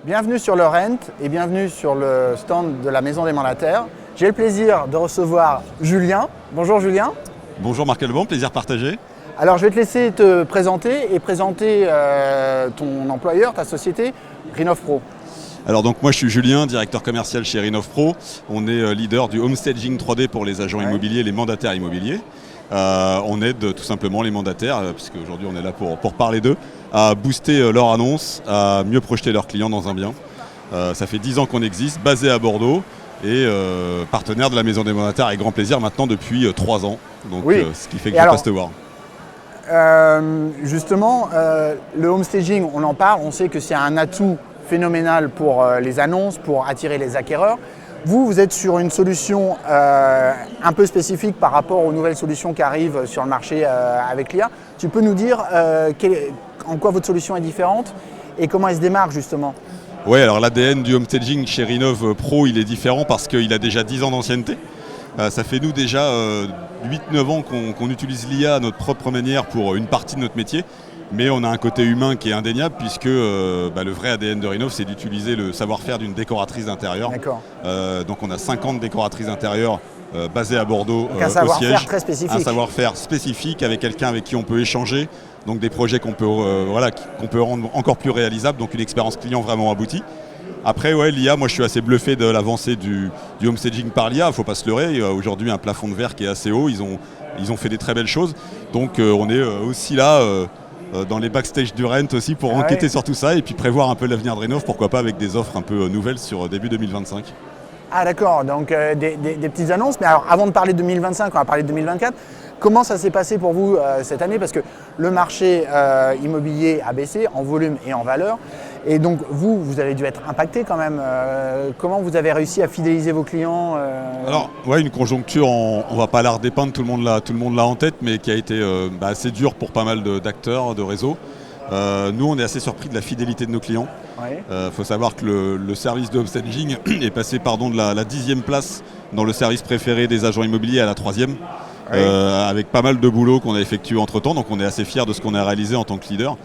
Bienvenue sur le Rent et bienvenue sur le stand de la Maison des Mandataires. J'ai le plaisir de recevoir Julien. Bonjour Julien. Bonjour Marc Alban, plaisir partagé. Alors je vais te laisser te présenter et présenter ton employeur, ta société, Rinov-Pro. Alors donc moi je suis Julien, directeur commercial chez Rinov-Pro. On est leader du home staging 3D pour les agents immobiliers et les mandataires immobiliers. On aide tout simplement les mandataires, puisque aujourd'hui on est là pour parler d'eux, à booster leur annonce, à mieux projeter leurs clients dans un bien. Ça fait 10 ans qu'on existe, basé à Bordeaux et partenaire de la Maison des Mandataires avec grand plaisir maintenant depuis 3 ans. Donc oui. Ce qui fait que je passe te voir. Justement, le home staging, on en parle, on sait que c'est un atout phénoménal pour les annonces, pour attirer les acquéreurs. Vous êtes sur une solution un peu spécifique par rapport aux nouvelles solutions qui arrivent sur le marché avec l'IA. Tu peux nous dire en quoi votre solution est différente et comment elle se démarque justement? Oui, alors l'ADN du home staging chez Rinov-Pro, il est différent parce qu'il a déjà 10 ans d'ancienneté. Ça fait nous déjà 8-9 ans qu'on utilise l'IA à notre propre manière pour une partie de notre métier. Mais on a un côté humain qui est indéniable puisque le vrai ADN de Rinov, c'est d'utiliser le savoir-faire d'une décoratrice d'intérieur. D'accord. Donc on a 50 décoratrices d'intérieures basées à Bordeaux un savoir-faire très spécifique. Un savoir-faire spécifique avec quelqu'un avec qui on peut échanger. Donc des projets qu'on peut rendre encore plus réalisables. Donc une expérience client vraiment aboutie. Après, l'IA, moi je suis assez bluffé de l'avancée du home staging par l'IA, il ne faut pas se leurrer. Aujourd'hui, un plafond de verre qui est assez haut, ils ont fait des très belles choses. Donc on est aussi là dans les backstage du Rent aussi pour enquêter sur tout ça et puis prévoir un peu l'avenir de Rinov, pourquoi pas avec des offres un peu nouvelles sur début 2025. Ah d'accord, donc des petites annonces. Mais alors avant de parler de 2025, on va parler de 2024. Comment ça s'est passé pour vous cette année? Parce que le marché immobilier a baissé en volume et en valeur. Et donc vous avez dû être impacté quand même. Comment vous avez réussi à fidéliser vos clients Alors, une conjoncture, on ne va pas la redépeindre, tout le monde l'a en tête, mais qui a été assez dure pour pas mal d'acteurs, de réseaux. Nous, on est assez surpris de la fidélité de nos clients. Faut savoir que le service de home staging est passé de la 10e place dans le service préféré des agents immobiliers à la 3e. Avec pas mal de boulot qu'on a effectué entre temps, donc on est assez fiers de ce qu'on a réalisé en tant que leader.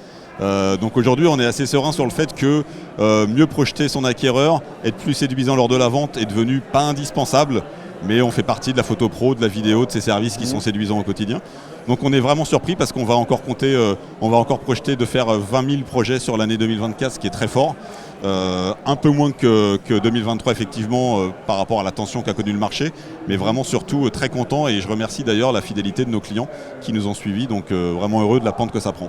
Donc aujourd'hui on est assez serein sur le fait que mieux projeter son acquéreur, être plus séduisant lors de la vente est devenu pas indispensable, mais on fait partie de la photo pro, de la vidéo, de ces services qui sont séduisants au quotidien. Donc on est vraiment surpris parce qu'on va encore projeter de faire 20 000 projets sur l'année 2024, ce qui est très fort. Un peu moins que 2023 effectivement par rapport à la tension qu'a connue le marché, mais vraiment surtout très content et je remercie d'ailleurs la fidélité de nos clients qui nous ont suivis, donc vraiment heureux de la pente que ça prend.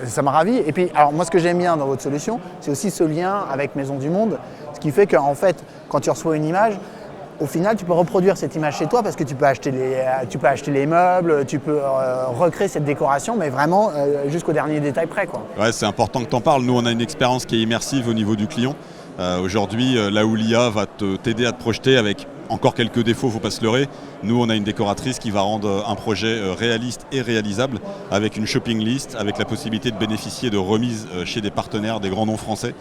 Ça m'a ravi. Et puis, alors moi, ce que j'aime bien dans votre solution, c'est aussi ce lien avec Maison du Monde, ce qui fait qu'en fait, quand tu reçois une image, au final, tu peux reproduire cette image chez toi parce que tu peux acheter les meubles, tu peux recréer cette décoration, mais vraiment jusqu'au dernier détail près, quoi. Ouais, c'est important que tu en parles. Nous, on a une expérience qui est immersive au niveau du client. Aujourd'hui, là où l'IA va t'aider à te projeter avec encore quelques défauts, il ne faut pas se leurrer. Nous, on a une décoratrice qui va rendre un projet réaliste et réalisable avec une shopping list, avec la possibilité de bénéficier de remises chez des partenaires, des grands noms français,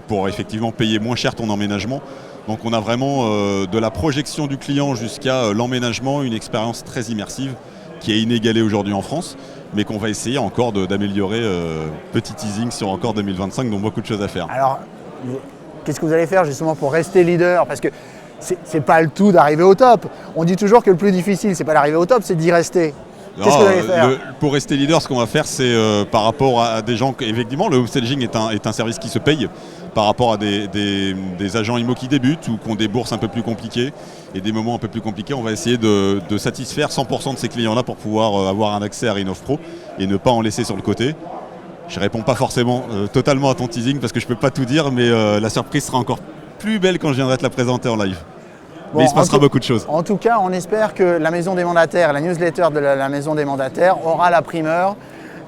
pour effectivement payer moins cher ton emménagement. Donc on a vraiment de la projection du client jusqu'à l'emménagement, une expérience très immersive qui est inégalée aujourd'hui en France, mais qu'on va essayer encore d'améliorer, petit teasing sur encore 2025, donc beaucoup de choses à faire. Alors, qu'est-ce que vous allez faire justement pour rester leader? Parce que c'est pas le tout d'arriver au top. On dit toujours que le plus difficile, c'est pas d'arriver au top, c'est d'y rester. Qu'est-ce que vous allez faire? Pour rester leader, ce qu'on va faire, c'est par rapport à des gens... Effectivement, le home staging est un service qui se paye par rapport à des agents IMO qui débutent ou qui ont des bourses un peu plus compliquées et des moments un peu plus compliqués. On va essayer de satisfaire 100% de ces clients-là pour pouvoir avoir un accès à Rinov-Pro et ne pas en laisser sur le côté. Je ne réponds pas forcément totalement à ton teasing parce que je ne peux pas tout dire, mais la surprise sera encore plus belle quand je viendrai te la présenter en live. Bon, mais il se passera beaucoup de choses. En tout cas, on espère que la Maison des Mandataires, la newsletter de la Maison des Mandataires aura la primeur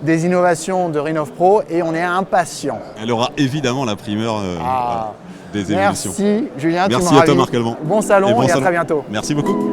des innovations de Rinov-Pro et on est impatients. Elle aura évidemment la primeur des évolutions. Merci Julien. Merci à toi Marc Alban. Bon salon et à très bientôt. Merci beaucoup.